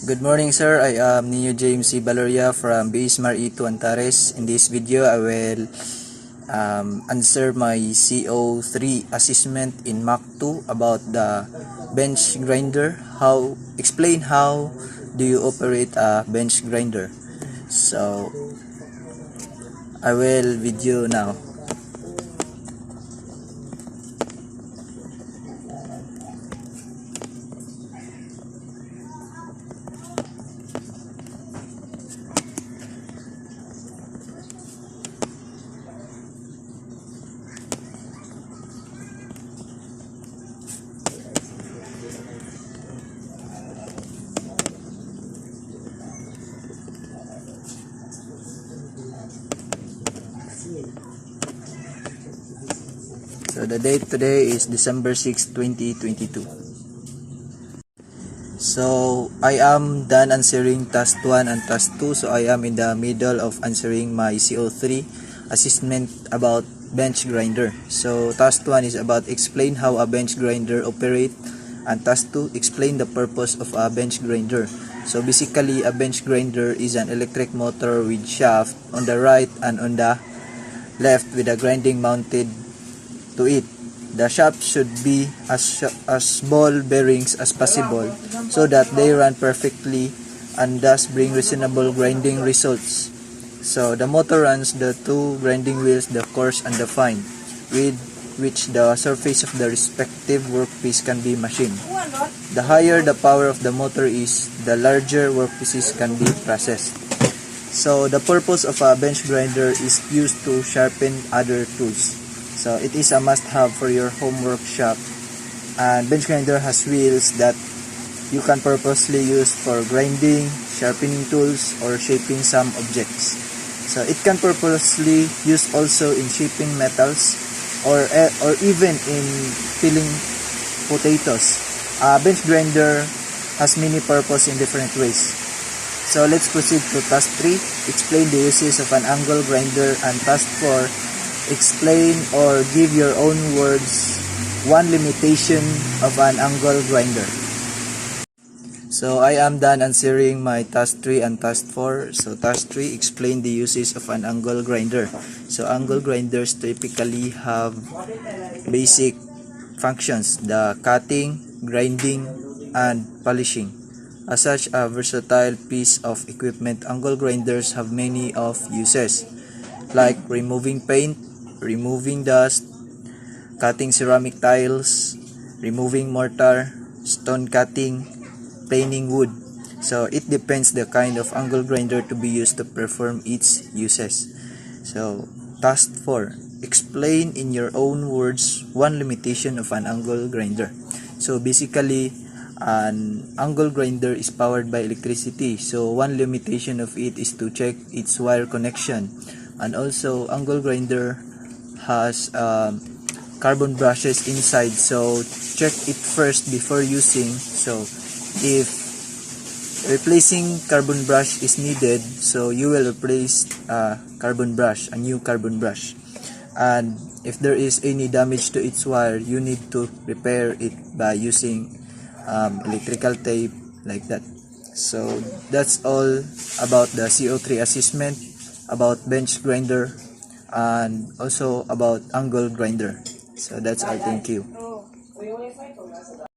Good morning, sir. I am Neo James C. Valoria from Bismar E2 Antares. In this video, I will answer my CO3 assessment in Mach 2 about the bench grinder. Explain how do you operate a bench grinder. So, I will video now. So the date today is December 6, 2022. So I am done answering task 1 and task 2. So I am in the middle of answering my CO3 assessment about bench grinder. So task 1 is about explain how a bench grinder operate, and task 2 explain the purpose of a bench grinder. So basically, a bench grinder is an electric motor with shaft on the right and on the left with a grinding mounted to it. The shaft should be as ball bearings as possible so that they run perfectly and thus bring reasonable grinding results. So the motor runs the two grinding wheels, the coarse and the fine, with which the surface of the respective workpiece can be machined. The higher the power of the motor is, the larger workpieces can be processed. So the purpose of a bench grinder is used to sharpen other tools. So it is a must-have for your home workshop, and bench grinder has wheels that you can purposely use for grinding, sharpening tools, or shaping some objects. So it can purposely use also in shaping metals or even in peeling potatoes. A bench grinder has many purpose in different ways. So let's proceed to task 3, explain the uses of an angle grinder, and task 4, explain or give your own words one limitation of an angle grinder. So I am done answering my task 3 and task 4. So task 3, explain the uses of an angle grinder. So angle grinders typically have basic functions: the cutting, grinding, and polishing. As such a versatile piece of equipment, angle grinders have many of uses, like removing paint, removing dust, cutting ceramic tiles, removing mortar, stone cutting, planing wood. So it depends the kind of angle grinder to be used to perform its uses. So task 4, explain in your own words one limitation of an angle grinder. So basically, an angle grinder is powered by electricity. So one limitation of it is to check its wire connection. And also, angle grinder has carbon brushes inside, so check it first before using. So if replacing carbon brush is needed, so you will replace a new carbon brush. And if there is any damage to its wire, you need to repair it by using electrical tape, like that. So that's all about the CO3 assessment, about bench grinder, and also about angle grinder. So that's all. Thank you.